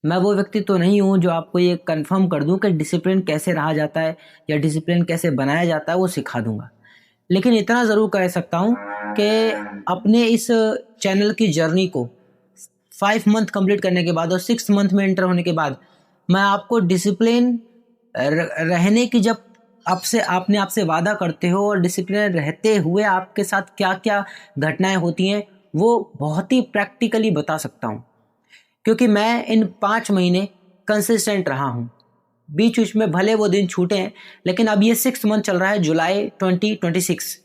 मैं वो व्यक्ति तो नहीं हूँ जो आपको ये कंफर्म कर दूँ कि डिसिप्लिन कैसे रहा जाता है या डिसिप्लिन कैसे बनाया जाता है, वो सिखा दूंगा। लेकिन इतना ज़रूर कह सकता हूँ कि अपने इस चैनल की जर्नी को 5 मंथ कंप्लीट करने के बाद और 6 मंथ में एंटर होने के बाद मैं आपको डिसिप्लिन रहने की, जब आपने आपसे वादा करते हो और डिसिप्लिन रहते हुए आपके साथ क्या क्या घटनाएं होती हैं, वो बहुत ही प्रैक्टिकली बता सकता हूँ। क्योंकि मैं इन 5 महीने कंसिस्टेंट रहा हूँ। बीच बीच में भले वो दिन छूटे हैं, लेकिन अब ये 6 मंथ चल रहा है, जुलाई 2026,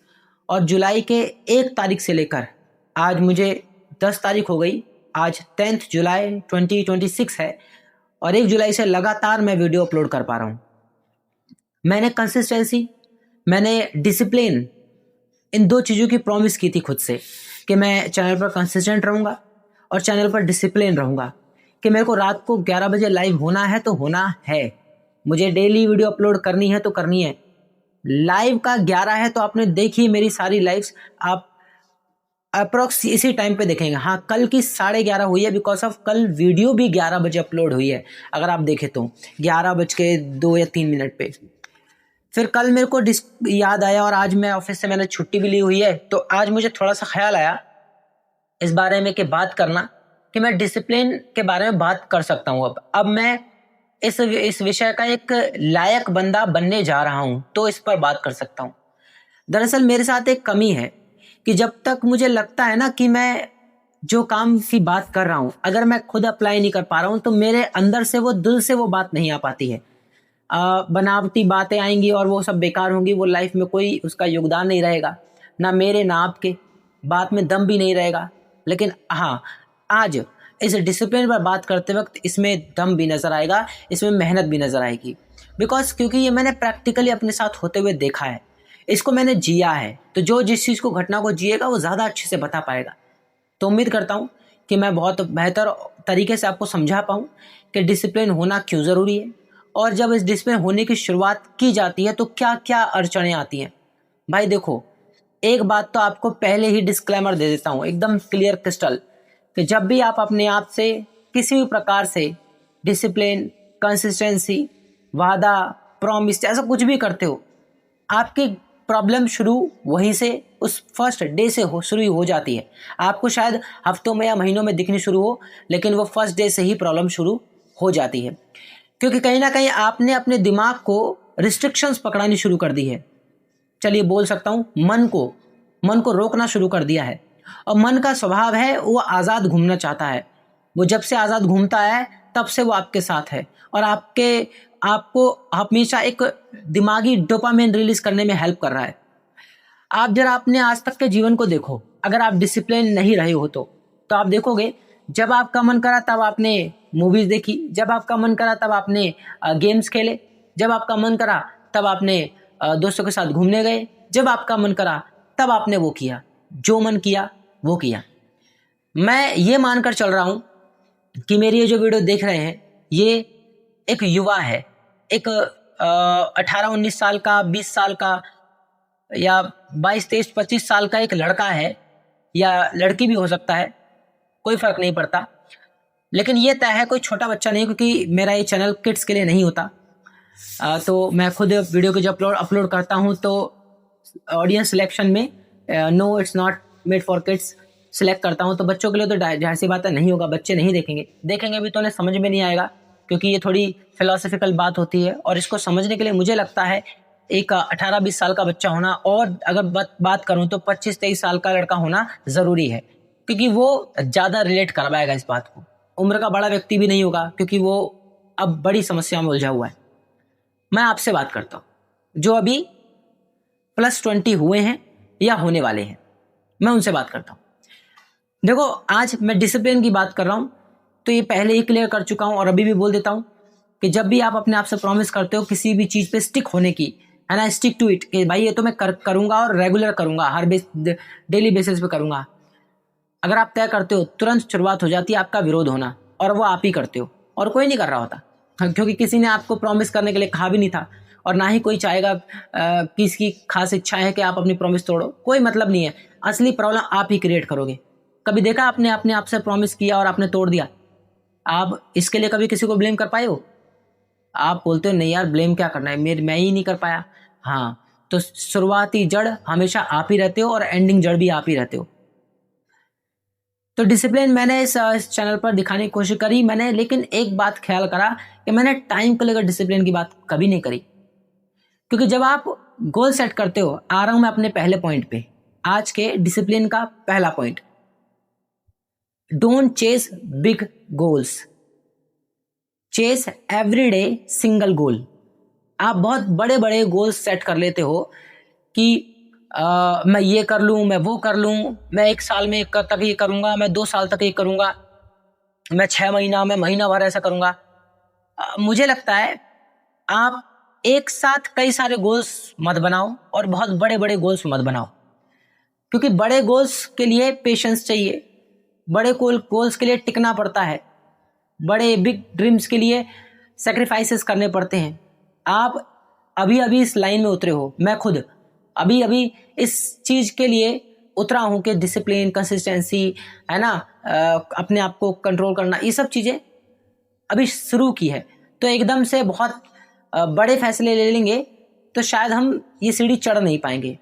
और जुलाई के 1 तारीख से लेकर आज मुझे 10 तारीख हो गई। आज 10 जुलाई 2026 है और 1 जुलाई से लगातार मैं वीडियो अपलोड कर पा रहा हूँ। मैंने कंसिस्टेंसी, मैंने डिसिप्लिन, इन दो चीज़ों की प्रॉमिस की थी खुद से कि मैं चैनल पर कंसिस्टेंट रहूँगा और चैनल पर डिसिप्लिन रहूँगा, कि मेरे को रात को 11 बजे लाइव होना है तो होना है, मुझे डेली वीडियो अपलोड करनी है तो करनी है। लाइव का 11 है तो आपने देखी मेरी सारी लाइव्स, आप अप्रोक्स इसी टाइम पे देखेंगे। हाँ, कल की 11:30 हुई है, बिकॉज ऑफ कल वीडियो भी 11 बजे अपलोड हुई है। अगर आप देखें तो 11:02 या 3 मिनट पे। फिर कल मेरे को याद आया और आज मैं ऑफिस से मैंने छुट्टी भी ली हुई है, तो आज मुझे थोड़ा सा ख्याल आया इस बारे में कि बात करना, कि मैं डिसिप्लिन के बारे में बात कर सकता हूँ। अब मैं इस विषय का एक लायक बंदा बनने जा रहा हूँ, तो इस पर बात कर सकता हूँ। दरअसल मेरे साथ एक कमी है कि जब तक मुझे लगता है ना कि मैं जो काम की बात कर रहा हूँ, अगर मैं खुद अप्लाई नहीं कर पा रहा हूँ, तो मेरे अंदर से वो, दिल से वो बात नहीं आ पाती है। बनावटी बातें आएंगी और वो सब बेकार होंगी, वो लाइफ में कोई उसका योगदान नहीं रहेगा, ना मेरे ना आपके, बात में दम भी नहीं रहेगा। लेकिन हाँ, आज इस डिसिप्लिन पर बात करते वक्त इसमें दम भी नज़र आएगा, इसमें मेहनत भी नज़र आएगी। क्योंकि ये मैंने प्रैक्टिकली अपने साथ होते हुए देखा है, इसको मैंने जिया है। तो जो जिस चीज़ को, घटना को जिएगा, वो ज़्यादा अच्छे से बता पाएगा। तो उम्मीद करता हूँ कि मैं बहुत बेहतर तरीके से आपको समझा पाऊँ कि डिसिप्लिन होना क्यों ज़रूरी है, और जब इस डिसिप्लिन होने की शुरुआत की जाती है तो क्या क्या अड़चनें आती हैं। भाई देखो, एक बात तो आपको पहले ही डिस्क्लेमर दे देता हूँ, एकदम क्लियर क्रिस्टल, कि जब भी आप अपने आप से किसी भी प्रकार से डिसिप्लिन, कंसिस्टेंसी, वादा, प्रॉमिस, ऐसा कुछ भी करते हो, आपकी प्रॉब्लम शुरू वहीं से, उस फर्स्ट डे से शुरू हो जाती है। आपको शायद हफ्तों में या महीनों में दिखनी शुरू हो, लेकिन वो फर्स्ट डे से ही प्रॉब्लम शुरू हो जाती है। क्योंकि कहीं ना कहीं आपने अपने दिमाग को रिस्ट्रिक्शंस पकड़ानी शुरू कर दी है। चलिए बोल सकता हूँ, मन को रोकना शुरू कर दिया है। और मन का स्वभाव है, वो आज़ाद घूमना चाहता है। वो जब से आज़ाद घूमता है तब से वो आपके साथ है, और आपको हमेशा एक दिमागी डोपामिन रिलीज करने में हेल्प कर रहा है। आप जरा अपने आज तक के जीवन को देखो, अगर आप डिसिप्लिन नहीं रहे हो तो आप देखोगे, जब आपका मन करा तब आपने मूवीज देखी, जब आपका मन करा तब आपने गेम्स खेले, जब आपका मन करा तब आपने दोस्तों के साथ घूमने गए, जब आपका मन करा तब आपने वो किया, जो मन किया वो किया। मैं ये मानकर चल रहा हूँ कि मेरी ये जो वीडियो देख रहे हैं, ये एक युवा है, एक 18-19 साल का, 20 साल का, या 22-23-25 साल का एक लड़का है, या लड़की भी हो सकता है, कोई फर्क नहीं पड़ता। लेकिन ये तय है, कोई छोटा बच्चा नहीं, क्योंकि मेरा ये चैनल किड्स के लिए नहीं होता। तो मैं खुद वीडियो को जब अपलोड करता हूँ तो ऑडियंस सिलेक्शन में no it's not made for kids select करता हूँ। तो बच्चों के लिए तो जाहिर सी बात है नहीं होगा, बच्चे नहीं देखेंगे भी तो उन्हें समझ में नहीं आएगा, क्योंकि ये थोड़ी फिलोसफिकल बात होती है। और इसको समझने के लिए मुझे लगता है एक 18-20 साल का बच्चा होना, और अगर बात करूँ तो 25-23 साल का लड़का होना ज़रूरी है, क्योंकि वो ज़्यादा रिलेट कर पाएगा इस बात को। उम्र का बड़ा व्यक्ति भी नहीं होगा, क्योंकि वो अब बड़ी समस्या में उलझा हुआ है। मैं आपसे बात करता हूँ जो अभी +20 हुए हैं या होने वाले हैं, मैं उनसे बात करता हूँ। देखो, आज मैं डिसिप्लिन की बात कर रहा हूँ, तो ये पहले ही क्लियर कर चुका हूँ और अभी भी बोल देता हूँ कि जब भी आप अपने आप से प्रॉमिस करते हो किसी भी चीज़ पे स्टिक होने की, है ना, स्टिक टू इट, कि भाई ये तो मैं करूँगा और रेगुलर करूँगा, हर डेली बेसिस पे करूँगा। अगर आप तय करते हो, तुरंत शुरुआत हो जाती है आपका विरोध होना, और वो आप ही करते हो और कोई नहीं कर रहा होता, क्योंकि किसी ने आपको प्रॉमिस करने के लिए कहा भी नहीं था, और ना ही कोई चाहेगा कि इसकी खास इच्छा है कि आप अपनी प्रॉमिस तोड़ो, कोई मतलब नहीं है। असली प्रॉब्लम आप ही क्रिएट करोगे। कभी देखा आपने अपने आप से प्रॉमिस किया और आपने तोड़ दिया? आप इसके लिए कभी किसी को ब्लेम कर पाए हो? आप बोलते हो नहीं यार ब्लेम क्या करना है, मैं ही नहीं कर पाया। हाँ, तो शुरुआती जड़ हमेशा आप ही रहते हो और एंडिंग जड़ भी आप ही रहते हो। तो डिसिप्लिन मैंने इस चैनल पर दिखाने की कोशिश करी मैंने, लेकिन एक बात ख्याल करा कि मैंने टाइम को लेकर डिसिप्लिन की बात कभी नहीं करी। क्योंकि जब आप गोल सेट करते हो, आ रहा हूं मैं अपने पहले पॉइंट पे, आज के डिसिप्लिन का पहला point, don't chase big goals, chase everyday single goal. आप बहुत बड़े बड़े गोल्स सेट कर लेते हो कि मैं ये कर लूँ, मैं वो कर लूँ, मैं 1 साल में तक ये करूँगा, मैं 2 साल तक ये करूँगा, मैं 6 महीना, मैं महीना भर ऐसा करूँगा। मुझे लगता है आप एक साथ कई सारे गोल्स मत बनाओ और बहुत बड़े बड़े गोल्स मत बनाओ, क्योंकि बड़े गोल्स के लिए पेशेंस चाहिए, बड़े गोल्स के लिए टिकना पड़ता है, बड़े बिग ड्रीम्स के लिए सेक्रीफाइसेस करने पड़ते हैं। आप अभी अभी इस लाइन में उतरे हो, मैं खुद अभी अभी इस चीज़ के लिए उतरा हूँ कि डिसिप्लिन, कंसिस्टेंसी, है ना, अपने आप को कंट्रोल करना, ये सब चीज़ें अभी शुरू की है। तो एकदम से बहुत बड़े फैसले ले लेंगे तो शायद हम ये सीढ़ी चढ़ नहीं पाएंगे।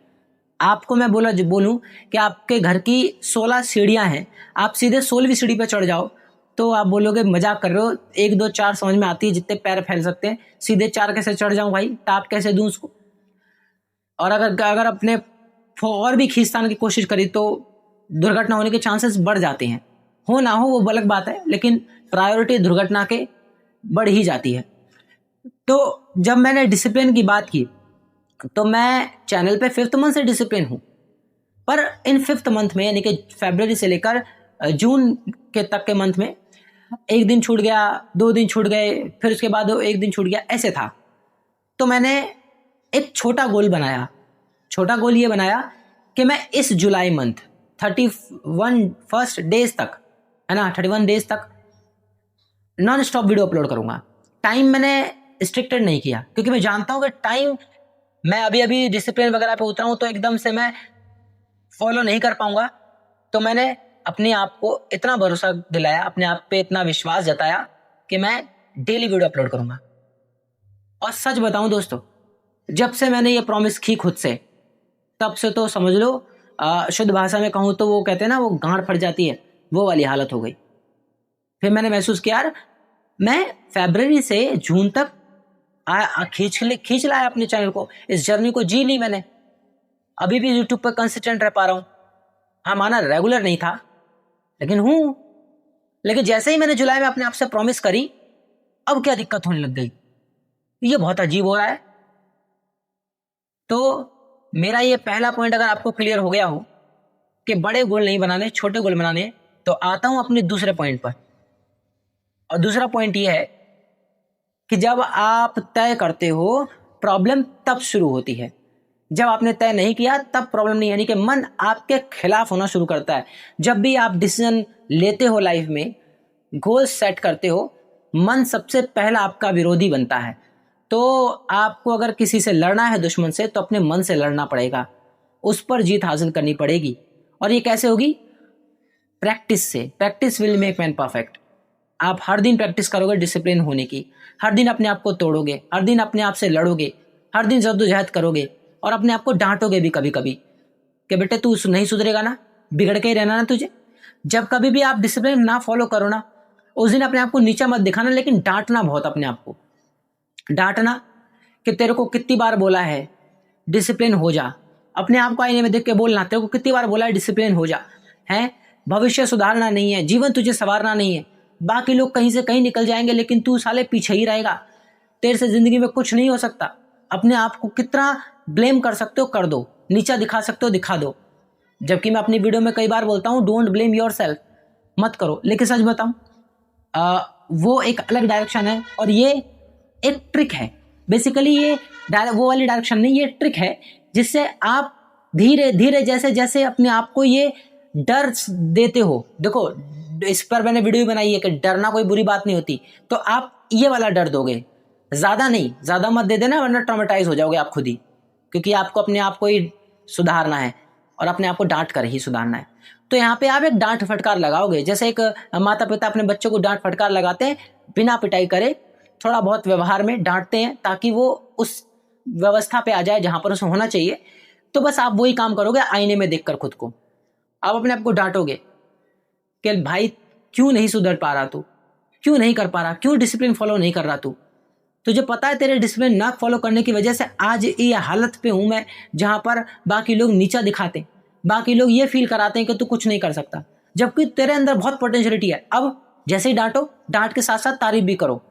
आपको मैं बोलूँ कि आपके घर की 16 सीढ़ियाँ हैं, आप सीधे 16वीं सीढ़ी पे चढ़ जाओ तो आप बोलोगे मजाक कर रहे हो, 1 2 4 समझ में आती है, जितने पैर फैल सकते हैं, सीधे 4 कैसे चढ़ जाऊं भाई, टाप कैसे दूं उसको। और अगर अपने और भी खींचतान की कोशिश करी तो दुर्घटना होने के चांसेस बढ़ जाते हैं। हो ना हो वो अलग बात है, लेकिन प्रायोरिटी दुर्घटना के बढ़ ही जाती है। तो जब मैंने डिसिप्लिन की बात की तो मैं चैनल पे 5th मंथ से डिसिप्लिन हूँ, पर इन 5th मंथ में, यानी कि फरवरी से लेकर जून के तक के मंथ में 1 दिन छूट गया, 2 दिन छूट गए, फिर उसके बाद 1 दिन छूट गया, ऐसे था। तो मैंने एक छोटा गोल बनाया। छोटा गोल ये बनाया कि मैं इस जुलाई मंथ 31 डेज तक, है ना, 31 डेज तक नॉन स्टॉप वीडियो अपलोड करूंगा। टाइम मैंने रिस्ट्रिक्टेड नहीं किया, क्योंकि मैं जानता हूं कि टाइम, मैं अभी अभी डिसिप्लिन वगैरह पे उतरा हूं तो एकदम से मैं फॉलो नहीं कर पाऊंगा। तो मैंने अपने आप को इतना भरोसा दिलाया, अपने आप पे इतना विश्वास जताया कि मैं डेली वीडियो अपलोड करूंगा। और सच बताऊं दोस्तों, जब से मैंने ये प्रॉमिस की खुद से, तब से तो समझ लो, शुद्ध भाषा में कहूं तो वो कहते हैं ना, वो गांड फट जाती है, वो वाली हालत हो गई। फिर मैंने महसूस किया यार, मैं फरवरी से जून तक खींच लाया अपने चैनल को, इस जर्नी को जी ली मैंने। अभी भी यूट्यूब पर कंसिस्टेंट रह पा रहा हूं। हाँ, माना रेगुलर नहीं था, लेकिन हूं। लेकिन जैसे ही मैंने जुलाई में अपने आप से प्रॉमिस करी, अब क्या दिक्कत होने लग गई, ये बहुत अजीब हो रहा है। तो मेरा ये पहला पॉइंट अगर आपको क्लियर हो गया हो कि बड़े गोल नहीं बनाने, छोटे गोल बनाने, तो आता हूं अपने दूसरे पॉइंट पर। और दूसरा पॉइंट ये है कि जब आप तय करते हो, प्रॉब्लम तब शुरू होती है। जब आपने तय नहीं किया तब प्रॉब्लम नहीं, यानी कि मन आपके खिलाफ होना शुरू करता है। जब भी आप डिसीजन लेते हो लाइफ में, गोल सेट करते हो, मन सबसे पहला आपका विरोधी बनता है। तो आपको अगर किसी से लड़ना है, दुश्मन से, तो अपने मन से लड़ना पड़ेगा, उस पर जीत हासिल करनी पड़ेगी। और ये कैसे होगी? प्रैक्टिस से। Practice will make man perfect. आप हर दिन प्रैक्टिस करोगे डिसिप्लिन होने की, हर दिन अपने आप को तोड़ोगे, हर दिन अपने आप से लड़ोगे, हर दिन जद्दोजहद करोगे और अपने आप को डांटोगे भी कभी कभी कि बेटे तू नहीं सुधरेगा ना, बिगड़ के ही रहना ना तुझे। जब कभी भी आप डिसिप्लिन ना फॉलो करो ना, उस दिन अपने आप को नीचा मत दिखाना, लेकिन डांटना बहुत, अपने आप को डांटना कि तेरे को कितनी बार बोला है डिसिप्लिन हो जा। अपने आप को आईने में देख के बोलना, तेरे को कितनी बार बोला है डिसिप्लिन हो जा। है, भविष्य सुधारना नहीं है, जीवन तुझे संवारना नहीं है। बाकी लोग कहीं से कहीं निकल जाएंगे, लेकिन तू साले पीछे ही रहेगा। तेरे से जिंदगी में कुछ नहीं हो सकता। अपने आप को कितना ब्लेम कर सकते हो कर दो, नीचा दिखा सकते हो दिखा दो। जबकि मैं अपनी वीडियो में कई बार बोलता हूँ डोंट ब्लेम योरसेल्फ, मत करो। लेकिन सच बताऊं, वो एक अलग डायरेक्शन है और ये एक ट्रिक है। बेसिकली ये वो वाली डायरेक्शन नहीं, ये ट्रिक है जिससे आप धीरे धीरे जैसे जैसे अपने आप को ये डर देते हो। देखो, इस पर मैंने वीडियो बनाई है कि डरना कोई बुरी बात नहीं होती, तो आप ये वाला डर दोगे, ज्यादा नहीं, ज्यादा मत दे देना, वरना ट्रॉमेटाइज हो जाओगे आप खुद ही, क्योंकि आपको अपने आप को ही सुधारना है और अपने आप को डांट कर ही सुधारना है। तो यहाँ पे आप एक डांट फटकार लगाओगे, जैसे एक माता पिता अपने बच्चों को डांट फटकार लगाते हैं, बिना पिटाई करे थोड़ा बहुत व्यवहार में डांटते हैं ताकि वो उस व्यवस्था पे आ जाए जहां पर उसे होना चाहिए। तो बस आप वही काम करोगे आईने में देखकर खुद को। आप अपने आप को डांटोगे कि भाई क्यों नहीं सुधर पा रहा तू, क्यों नहीं कर पा रहा, क्यों डिसिप्लिन फॉलो नहीं कर रहा तू। तुझे पता है तेरे डिसिप्लिन ना फॉलो करने की वजह से आज ये हालत पे हूं मैं जहां पर बाकी लोग नीचा दिखाते हैं, बाकी लोग ये फील कराते हैं कि तू कुछ नहीं कर सकता, जबकि तेरे अंदर बहुत पोटेंशियलिटी है। अब जैसे ही डांटो, डांट के साथ साथ तारीफ भी करो,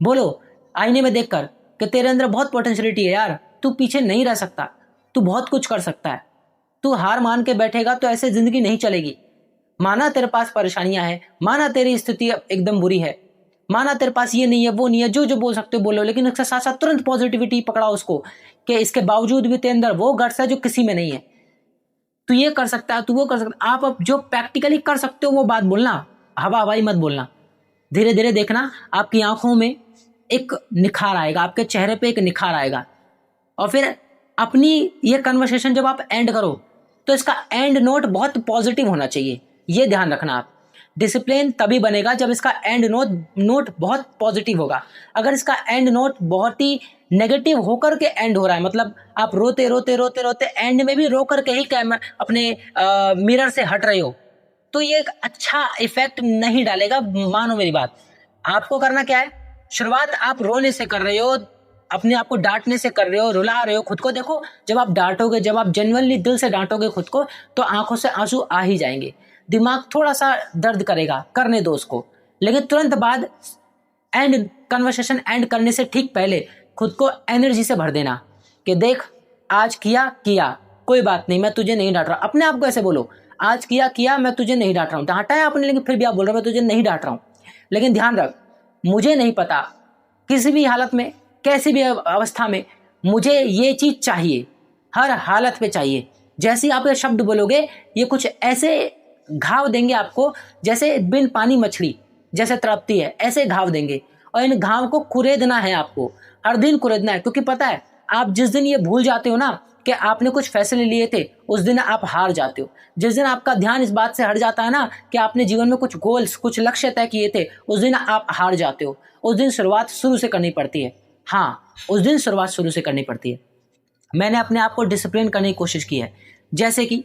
बोलो आईने में देखकर कि तेरे अंदर बहुत पोटेंशियलिटी है यार, तू पीछे नहीं रह सकता, तू बहुत कुछ कर सकता है। तू हार मान के बैठेगा तो ऐसे जिंदगी नहीं चलेगी। माना तेरे पास परेशानियां हैं, माना तेरी स्थिति एकदम बुरी है, माना तेरे पास ये नहीं है वो नहीं है, जो जो बोल सकते हो बोलो, लेकिन उसके साथ साथ तुरंत पॉजिटिविटी पकड़ाओ उसको कि इसके बावजूद भी तेरे अंदर वो गट्स है जो किसी में नहीं है। तू ये कर सकता है, तू वो कर सकता है। आप अब जो प्रैक्टिकली कर सकते हो वो बात बोलना, हवा हवाई मत बोलना। धीरे धीरे देखना आपकी आंखों में एक निखार आएगा, आपके चेहरे पे एक निखार आएगा। और फिर अपनी ये कन्वर्सेशन जब आप एंड करो तो इसका एंड नोट बहुत पॉजिटिव होना चाहिए, ये ध्यान रखना आप। डिसिप्लिन तभी बनेगा जब इसका एंड नोट बहुत पॉजिटिव होगा। अगर इसका एंड नोट बहुत ही नेगेटिव होकर के एंड हो रहा है, मतलब आप रोते रोते रोते रोते एंड में भी रो करके ही अपने मिरर से हट रहे हो, तो ये एक अच्छा इफेक्ट नहीं डालेगा। मानो मेरी बात, आपको करना क्या है, शुरुआत आप रोने से कर रहे हो, अपने आप को डांटने से कर रहे हो, रुला रहे हो खुद को। देखो जब आप डांटोगे, जब आप जेन्युइनली दिल से डांटोगे खुद को, तो आंखों से आंसू आ ही जाएंगे, दिमाग थोड़ा सा दर्द करेगा, करने दो उसको। लेकिन तुरंत बाद एंड कन्वर्सेशन एंड करने से ठीक पहले खुद को एनर्जी से भर देना कि देख आज किया कोई बात नहीं, मैं तुझे नहीं डांट रहा। अपने आप को ऐसे बोलो, आज किया मैं तुझे नहीं डांट रहा हूँ। डांटा है आपने लेकिन फिर भी आप बोल रहे हो मैं तुझे नहीं डांट रहा हूँ। लेकिन ध्यान रख, मुझे नहीं पता किसी भी हालत में, कैसी भी अवस्था में मुझे ये चीज चाहिए, हर हालत पे चाहिए। जैसे ही आप ये शब्द बोलोगे, ये कुछ ऐसे घाव देंगे आपको जैसे बिन पानी मछली जैसे तड़पती है, ऐसे घाव देंगे। और इन घाव को कुरेदना है, आपको हर दिन कुरेदना है। क्योंकि पता है, आप जिस दिन ये भूल जाते हो ना कि आपने कुछ फैसले लिए थे, उस दिन आप हार जाते हो। जिस दिन आपका ध्यान इस बात से हट जाता है ना कि आपने जीवन में कुछ गोल्स, कुछ लक्ष्य तय किए थे, उस दिन आप हार जाते हो। उस दिन शुरुआत शुरू से करनी पड़ती है। हाँ, उस दिन शुरुआत शुरू से करनी पड़ती है। मैंने अपने आप को डिसिप्लिन करने की कोशिश की है। जैसे कि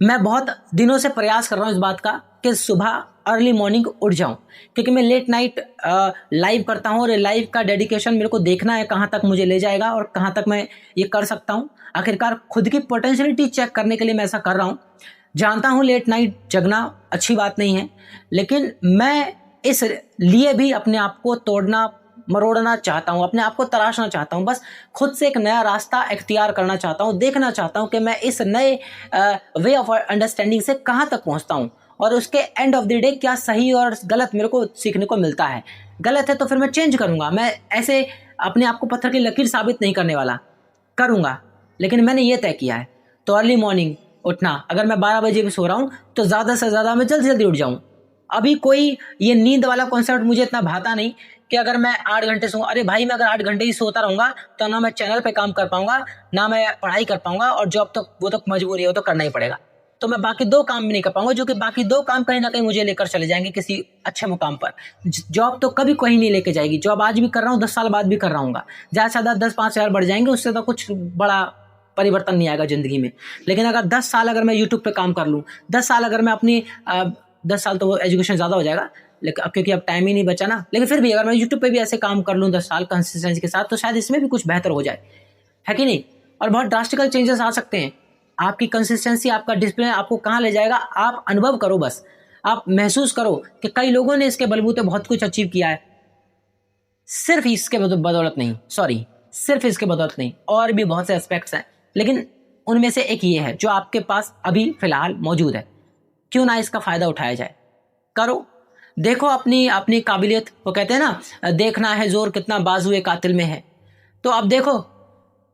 मैं बहुत दिनों से प्रयास कर रहा हूँ इस बात का कि सुबह अर्ली मॉर्निंग उठ जाऊं, क्योंकि मैं लेट नाइट लाइव करता हूँ और लाइव का डेडिकेशन मेरे को देखना है कहाँ तक मुझे ले जाएगा और कहाँ तक मैं ये कर सकता हूँ। आखिरकार खुद की पोटेंशियलिटी चेक करने के लिए मैं ऐसा कर रहा हूँ। जानता हूँ लेट नाइट जगना अच्छी बात नहीं है, लेकिन मैं इस लिए भी अपने आप को तोड़ना मरोड़ना चाहता हूँ, अपने आप को तराशना चाहता हूँ। बस खुद से एक नया रास्ता इख्तियार करना चाहता हूँ, देखना चाहता हूँ कि मैं इस नए वे ऑफ अंडरस्टैंडिंग से कहाँ तक पहुँचता हूँ और उसके एंड ऑफ द डे क्या सही और गलत मेरे को सीखने को मिलता है। गलत है तो फिर मैं चेंज करूँगा। मैं ऐसे अपने आप को पत्थर की लकीर साबित नहीं करने वाला, करूँगा। लेकिन मैंने ये तय किया है तो अर्ली मॉर्निंग उठना। अगर मैं 12 बजे भी सो रहा हूँ तो ज़्यादा से ज़्यादा मैं जल्दी जल्दी उठ जाऊँ। अभी कोई ये नींद वाला कॉन्सेप्ट मुझे इतना भाता नहीं कि अगर मैं 8 घंटे सो, अरे भाई मैं अगर 8 घंटे ही सोता रहूँगा तो ना मैं चैनल पे काम कर पाऊंगा, ना मैं पढ़ाई कर पाऊंगा, और जॉब तो वो तो मजबूरी है, वो तो करना ही पड़ेगा। तो मैं बाकी 2 काम भी नहीं कर पाऊंगा, जो कि बाकी 2 काम कहीं ना कहीं मुझे लेकर चले जाएंगे किसी अच्छे मुकाम पर। जॉब तो कभी कहीं नहीं लेके जाएगी। जॉब आज भी कर रहा हूँ, 10 साल बाद भी कर रहा हूँ, ज़्यादा से ज़्यादा 10-5 हज़ार बढ़ जाएंगे, उससे तो कुछ बड़ा परिवर्तन नहीं आएगा ज़िंदगी में। लेकिन अगर 10 साल अगर मैं यूट्यूब पे काम कर लूँ, 10 साल अगर मैं अपनी 10 साल तो वो एजुकेशन ज़्यादा हो जाएगा, लेकिन अब क्योंकि अब टाइम ही नहीं बचा ना, लेकिन फिर भी अगर मैं यूट्यूब पे भी ऐसे काम कर लूँ 10 साल कंसिस्टेंसी के साथ, तो शायद इसमें भी कुछ बेहतर हो जाए, है कि नहीं। और बहुत ड्रास्टिकल चेंजेस आ सकते हैं। आपकी कंसिस्टेंसी, आपका डिसिप्लिन आपको कहाँ ले जाएगा, आप अनुभव करो, बस आप महसूस करो कि कई लोगों ने इसके बलबूते बहुत कुछ अचीव किया है। सिर्फ इसके बदौलत नहीं, सिर्फ इसके बदौलत नहीं, और भी बहुत से एस्पेक्ट्स हैं, लेकिन उनमें से एक ये है जो आपके पास अभी फिलहाल मौजूद है। क्यों ना इसका फायदा उठाया जाए। करो, देखो अपनी काबिलियत। वो कहते हैं ना, देखना है जोर कितना बाजुए कातिल में है। तो अब देखो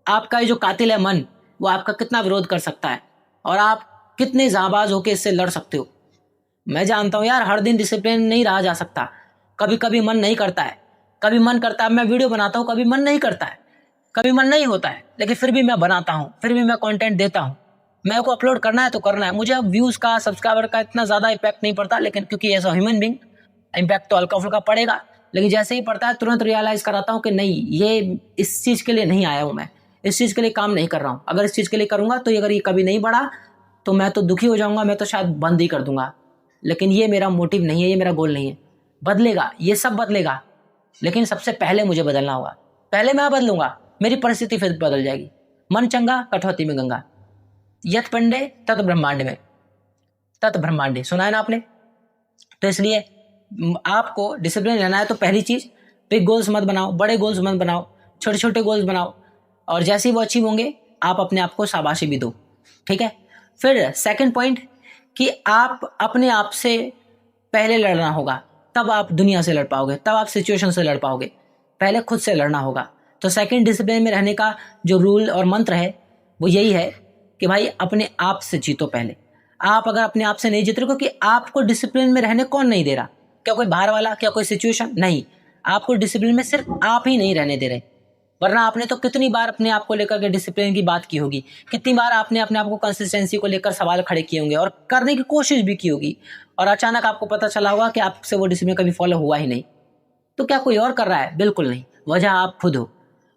आपका जो कातिल है मन, वो आपका कितना विरोध कर सकता है और आप कितने जाबाज होकर इससे लड़ सकते हो। मैं जानता हूँ यार, हर दिन डिसिप्लिन नहीं रहा जा सकता। कभी कभी मन नहीं करता है, कभी मन करता है। मैं वीडियो बनाता हूँ, कभी मन नहीं करता है, कभी मन नहीं होता है, लेकिन फिर भी मैं बनाता हूँ, फिर भी मैं कंटेंट देता हूँ। मेरे को अपलोड करना है तो करना है। मुझे अब व्यूज़ का, सब्सक्राइबर का इतना ज़्यादा इम्पैक्ट नहीं पड़ता, लेकिन क्योंकि as a human being impact तो हल्का फुल्का पड़ेगा, लेकिन जैसे ही पड़ता है तुरंत रियलाइज़ कराता हूँ कि नहीं, ये इस चीज़ के लिए नहीं आया हूँ, मैं इस चीज़ के लिए काम नहीं कर रहा हूँ। अगर इस चीज़ के लिए करूँगा तो अगर ये कभी नहीं बढ़ा तो मैं तो दुखी हो जाऊँगा, मैं तो शायद बंद ही कर दूँगा। लेकिन ये मेरा मोटिव नहीं है, ये मेरा गोल नहीं है। बदलेगा, ये सब बदलेगा, लेकिन सबसे पहले मुझे बदलना होगा। पहले मैं बदलूंगा, मेरी परिस्थिति फिर बदल जाएगी। मन चंगा कठौती में गंगा, यत पंडे तत् ब्रह्मांड में, तत् ब्रह्मांडे, सुना है ना आपने। तो इसलिए आपको डिसिप्लिन रहना है तो पहली चीज, बिग गोल्स मत बनाओ, बड़े गोल्स मत बनाओ, छोटे छोटे गोल्स बनाओ, और जैसे ही वो अचीव होंगे आप अपने आप को शाबाशी भी दो, ठीक है। फिर सेकंड पॉइंट कि आप अपने आप से पहले लड़ना होगा, तब आप दुनिया से लड़ पाओगे, तब आप सिचुएशन से लड़ पाओगे। पहले खुद से लड़ना होगा। तो सेकंड डिसिप्लिन में रहने का जो रूल और मंत्र है वो यही है कि भाई अपने आप से जीतो पहले। आप अगर अपने आप से नहीं जीत रहे, क्योंकि आपको डिसिप्लिन में रहने कौन नहीं दे रहा, क्या कोई बाहर वाला, क्या कोई सिचुएशन, नहीं। आपको डिसिप्लिन में सिर्फ आप ही नहीं रहने दे रहे, वरना आपने तो कितनी बार अपने आप को लेकर के डिसिप्लिन की बात की होगी, कितनी बार आपने अपने आप को कंसिस्टेंसी को लेकर सवाल खड़े किए होंगे और करने की कोशिश भी की होगी, और अचानक आपको पता चला होगा कि आपसे वो डिसिप्लिन कभी फॉलो हुआ ही नहीं। तो क्या कोई और कर रहा है? बिल्कुल नहीं, वजह आप खुद हो,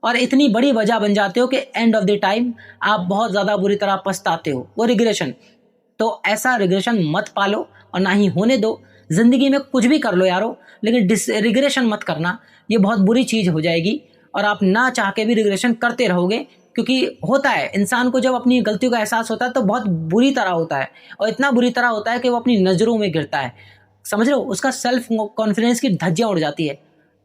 और इतनी बड़ी वजह बन जाते हो कि एंड ऑफ द टाइम आप बहुत ज़्यादा बुरी तरह पछताते हो, वो रिग्रेशन। तो ऐसा रिग्रेशन मत पालो और ना ही होने दो। जिंदगी में कुछ भी कर लो यारो, लेकिन रिग्रेशन मत करना, ये बहुत बुरी चीज़ हो जाएगी और आप ना चाह के भी रिग्रेशन करते रहोगे। क्योंकि होता है, इंसान को जब अपनी गलतियों का एहसास होता है तो बहुत बुरी तरह होता है, और इतना बुरी तरह होता है कि वो अपनी नज़रों में गिरता है, समझ रहे हो, उसका सेल्फ कॉन्फिडेंस की धज्जियां उड़ जाती है।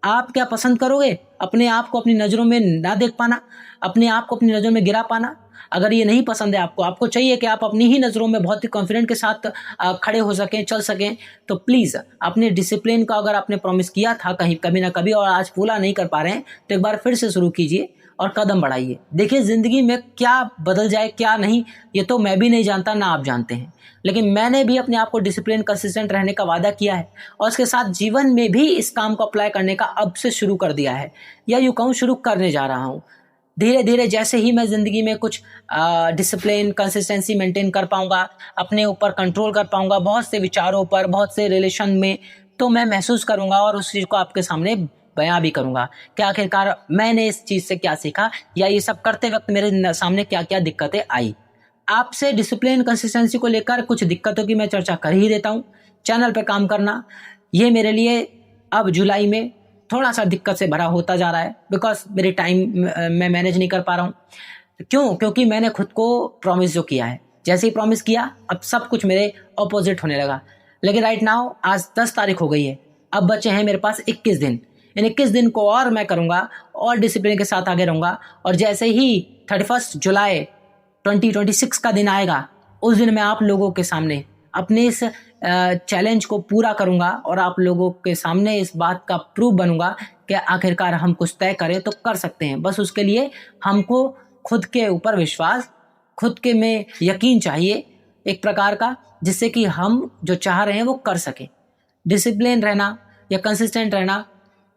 आप क्या पसंद करोगे? अपने आप को अपनी नज़रों में ना देख पाना, अपने आप को अपनी नज़रों में गिरा पाना? अगर ये नहीं पसंद है आपको, आपको चाहिए कि आप अपनी ही नज़रों में बहुत ही कॉन्फिडेंट के साथ खड़े हो सकें, चल सकें, तो प्लीज़ अपने डिसिप्लिन का अगर आपने प्रॉमिस किया था कहीं कभी ना कभी और आज पूरा नहीं कर पा रहे हैं, तो एक बार फिर से शुरू कीजिए और कदम बढ़ाइए। देखिए ज़िंदगी में क्या बदल जाए क्या नहीं, ये तो मैं भी नहीं जानता, ना आप जानते हैं, लेकिन मैंने भी अपने आप को डिसिप्लिन कंसिस्टेंट रहने का वादा किया है और उसके साथ जीवन में भी इस काम को अप्लाई करने का अब से शुरू कर दिया है, या यूँ कहूँ शुरू करने जा रहा हूँ। धीरे धीरे जैसे ही मैं ज़िंदगी में कुछ डिसिप्लिन कंसिस्टेंसी मेंटेन कर पाऊँगा, अपने ऊपर कंट्रोल कर पाऊँगा बहुत से विचारों पर, बहुत से रिलेशन में, तो मैं महसूस करूँगा और उस चीज़ को आपके सामने बयां भी करूँगा कि आखिरकार मैंने इस चीज़ से क्या सीखा, या ये सब करते वक्त मेरे सामने क्या क्या दिक्कतें आई। आपसे डिसिप्लिन कंसिस्टेंसी को लेकर कुछ दिक्कतों की मैं चर्चा कर ही देता हूँ। चैनल पे काम करना ये मेरे लिए अब जुलाई में थोड़ा सा दिक्कत से भरा होता जा रहा है, बिकॉज मेरे टाइम मैं मैनेज नहीं कर पा रहा हूँ। क्यों? क्योंकि मैंने खुद को प्रॉमिस जो किया है, जैसे ही प्रॉमिस किया अब सब कुछ मेरे ऑपोजिट होने लगा। लेकिन राइट नाउ आज 10 तारीख हो गई है, अब बचे हैं मेरे पास 21 दिन। इन 21 दिन को और मैं करूँगा और डिसिप्लिन के साथ आगे रहूँगा, और जैसे ही 31 जुलाई 2026 का दिन आएगा, उस दिन मैं आप लोगों के सामने अपने इस चैलेंज को पूरा करूंगा और आप लोगों के सामने इस बात का प्रूफ बनूंगा कि आखिरकार हम कुछ तय करें तो कर सकते हैं। बस उसके लिए हमको खुद के ऊपर विश्वास, खुद के में यकीन चाहिए एक प्रकार का, जिससे कि हम जो चाह रहे हैं वो कर सकें। डिसिप्लिन रहना या कंसिस्टेंट रहना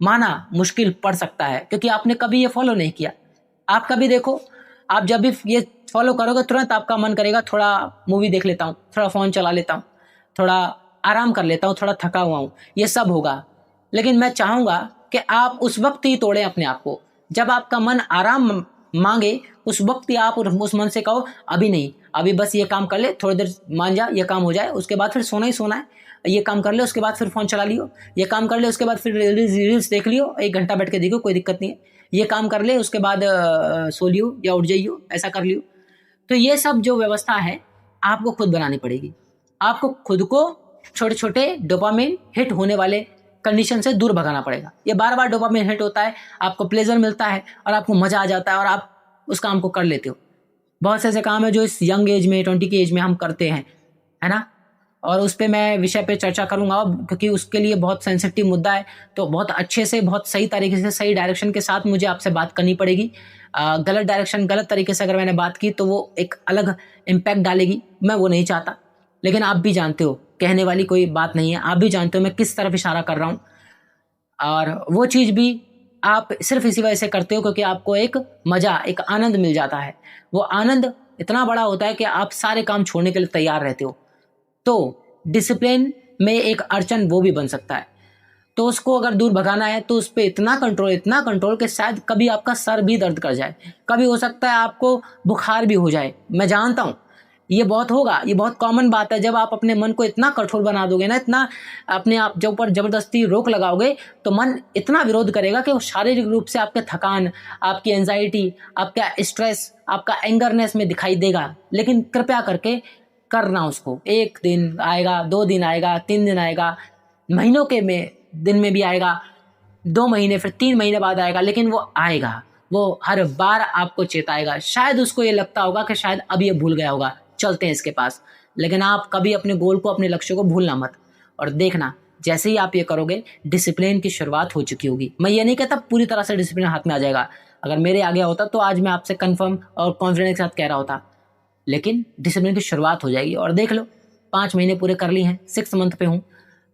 माना मुश्किल पड़ सकता है, क्योंकि आपने कभी ये फॉलो नहीं किया। आप कभी देखो, आप जब भी ये फॉलो करोगे तुरंत आपका मन करेगा थोड़ा मूवी देख लेता हूँ, थोड़ा फ़ोन चला लेता हूँ, थोड़ा आराम कर लेता हूँ, थोड़ा थका हुआ हूँ, ये सब होगा। लेकिन मैं चाहूँगा कि आप उस वक्त ही तोड़ें अपने आप को, जब आपका मन आराम मांगे उस वक्त ही आप उस मन से कहो अभी नहीं, अभी बस ये काम कर ले, थोड़ी देर मान जा, ये काम हो जाए, उसके बाद फिर सोना ही सोना है। ये काम कर ले, उसके बाद फिर फ़ोन चला लियो, ये काम कर ले, उसके बाद फिर रील्स देख लियो, 1 घंटा बैठ के देखो, कोई दिक्कत नहीं है। ये काम कर ले, उसके बाद सो लियो या उठ जाइयो, ऐसा कर लियो। तो ये सब जो व्यवस्था है आपको खुद बनानी पड़ेगी। आपको खुद को छोटे छोटे डोपामिन हिट होने वाले कंडीशन से दूर भगाना पड़ेगा। ये बार बार डोपामिन हिट होता है, आपको प्लेजर मिलता है और आपको मज़ा आ जाता है और आप उस काम को कर लेते हो। बहुत से ऐसे काम है जो इस यंग एज में, 20 की एज में हम करते हैं, है ना। और उस पर मैं विषय पे चर्चा करूंगा अब, क्योंकि उसके लिए बहुत सेंसिटिव मुद्दा है, तो बहुत अच्छे से, बहुत सही तरीके से, सही डायरेक्शन के साथ मुझे आपसे बात करनी पड़ेगी। गलत डायरेक्शन, गलत तरीके से अगर मैंने बात की तो वो एक अलग इम्पैक्ट डालेगी, मैं वो नहीं चाहता। लेकिन आप भी जानते हो, कहने वाली कोई बात नहीं है, आप भी जानते हो मैं किस तरफ इशारा कर रहा हूँ, और वो चीज़ भी आप सिर्फ इसी वजह से करते हो क्योंकि आपको एक मज़ा, एक आनंद मिल जाता है। वो आनंद इतना बड़ा होता है कि आप सारे काम छोड़ने के लिए तैयार रहते हो। तो डिसिप्लिन में एक अड़चन वो भी बन सकता है। तो उसको अगर दूर भगाना है तो उस पर इतना कंट्रोल कि शायद कभी आपका सर भी दर्द कर जाए, कभी हो सकता है आपको बुखार भी हो जाए। मैं जानता हूँ ये बहुत होगा, ये बहुत कॉमन बात है। जब आप अपने मन को इतना कठोर बना दोगे ना, इतना अपने आप जब ऊपर जबरदस्ती रोक लगाओगे, तो मन इतना विरोध करेगा कि वो शारीरिक रूप से आपके थकान, आपकी एंजाइटी, आपका स्ट्रेस, आपका एंगरनेस में दिखाई देगा। लेकिन कृपया करके करना उसको। 1 दिन आएगा, 2 दिन आएगा, 3 दिन आएगा, महीनों के दिन में भी आएगा, 2 महीने, फिर 3 महीने बाद आएगा, लेकिन वो आएगा। वो हर बार आपको चेताएगा। शायद उसको ये लगता होगा कि शायद अब ये भूल गया होगा, चलते हैं इसके पास। लेकिन आप कभी अपने गोल को, अपने लक्ष्य को भूलना मत। और देखना, जैसे ही आप ये करोगे, डिसिप्लिन की शुरुआत हो चुकी होगी। मैं ये नहीं कहता पूरी तरह से डिसिप्लिन हाथ में आ जाएगा। अगर मेरे आ गया होता तो आज मैं आपसे कंफर्म और कॉन्फिडेंस के साथ कह रहा होता। लेकिन डिसिप्लिन की शुरुआत हो जाएगी। और देख लो, 5 महीने पूरे कर लिए हैं, 6 मंथ पे हूँ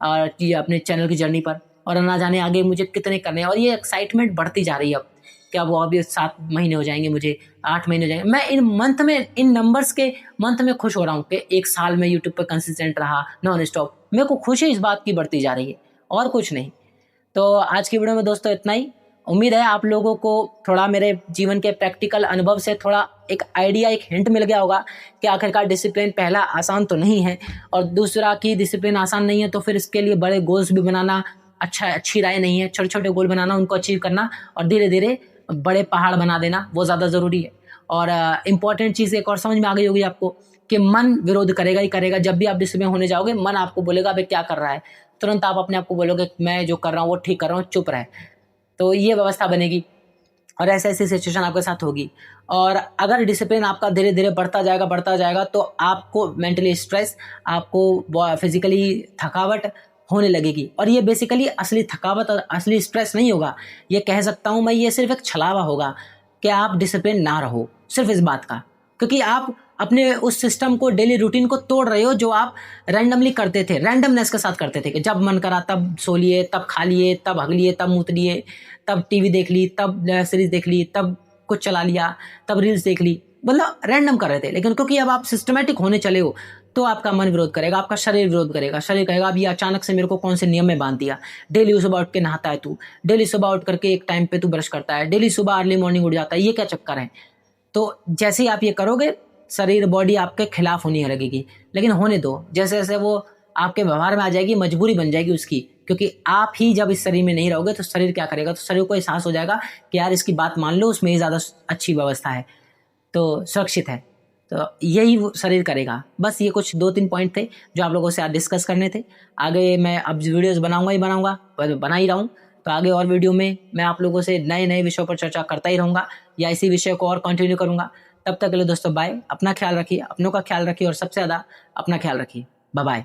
और ये अपने चैनल की जर्नी पर। और ना जाने आगे मुझे कितने करने हैं। और ये एक्साइटमेंट बढ़ती जा रही है। अब क्या वो अभी 7 महीने हो जाएंगे, मुझे 8 महीने हो जाएंगे। मैं इन मंथ में, इन नंबर्स के मंथ में खुश हो रहा हूँ कि 1 साल में यूट्यूब पर कंसिस्टेंट रहा, नॉन स्टॉप। मेरे को खुशी इस बात की बढ़ती जा रही है, और कुछ नहीं। तो आज की वीडियो में दोस्तों इतना ही। उम्मीद है आप लोगों को थोड़ा मेरे जीवन के प्रैक्टिकल अनुभव से थोड़ा एक आइडिया, एक हिंट मिल गया होगा कि आखिरकार डिसिप्लिन पहला आसान तो नहीं है, और दूसरा कि डिसिप्लिन आसान नहीं है तो फिर इसके लिए बड़े गोल्स भी बनाना अच्छी राय नहीं है। छोटे छोटे गोल बनाना, उनको अचीव करना, और धीरे धीरे बड़े पहाड़ बना देना, वो ज़्यादा ज़रूरी है। और इम्पॉर्टेंट चीज़ एक और समझ में आ गई होगी आपको कि मन विरोध करेगा ही करेगा। जब भी आप डिसिप्लिन होने जाओगे, मन आपको बोलेगा भाई क्या कर रहा है, तुरंत आप अपने आप को बोलोगे मैं जो कर रहा हूँ वो ठीक कर रहा हूँ, चुप रहे। तो ये व्यवस्था बनेगी और ऐसी सिचुएशन आपके साथ होगी। और अगर डिसिप्लिन आपका धीरे धीरे बढ़ता जाएगा तो आपको मेंटली स्ट्रेस, आपको फिजिकली थकावट होने लगेगी। और ये बेसिकली असली थकावट और असली स्ट्रेस नहीं होगा, ये कह सकता हूँ मैं, ये सिर्फ एक छलावा होगा कि आप डिसिप्लिन ना रहो, सिर्फ इस बात का। क्योंकि आप अपने उस सिस्टम को, डेली रूटीन को तोड़ रहे हो जो आप रैंडमली करते थे, रैंडमनेस के साथ करते थे कि जब मन करा तब सो लिए, तब खा लिए, तब हग लिए, तब मूत लिए, तब टीवी देख ली, तब सीरीज देख ली, तब कुछ चला लिया, तब रील्स देख ली, मतलब रैंडम कर रहे थे। लेकिन क्योंकि अब आप सिस्टमेटिक होने चले हो तो आपका मन विरोध करेगा, आपका शरीर विरोध करेगा। शरीर कहेगा अब ये अचानक से मेरे को कौन से नियम में बांध दिया। डेली सुबह उठ के नहाता है तू, डेली सुबह उठ करके एक टाइम पे तू ब्रश करता है, डेली सुबह अर्ली मॉर्निंग उठ जाता है, ये क्या चक्कर है। तो जैसे ही आप ये करोगे, शरीर, बॉडी आपके खिलाफ होने लगेगी। लेकिन होने दो, जैसे जैसे वो आपके व्यवहार में आ जाएगी, मजबूरी बन जाएगी उसकी। क्योंकि आप ही जब इस शरीर में नहीं रहोगे तो शरीर क्या करेगा, तो शरीर को एहसास हो जाएगा कि यार इसकी बात मान लो, उसमें ज़्यादा अच्छी व्यवस्था है, तो सुरक्षित है। तो यही वो शरीर करेगा। बस ये कुछ 2-3 पॉइंट थे जो आप लोगों से आज डिस्कस करने थे। आगे मैं अब वीडियोस बनाऊंगा, बना ही रहा हूँ। तो आगे और वीडियो में मैं आप लोगों से नए नए विषयों पर चर्चा करता ही रहूँगा, या इसी विषय को और कंटिन्यू करूँगा। तब तक के लिए दोस्तों बाय, अपना ख्याल रखिए, अपनों का ख्याल रखिए, और सबसे ज़्यादा अपना ख्याल रखिए। Bye bye.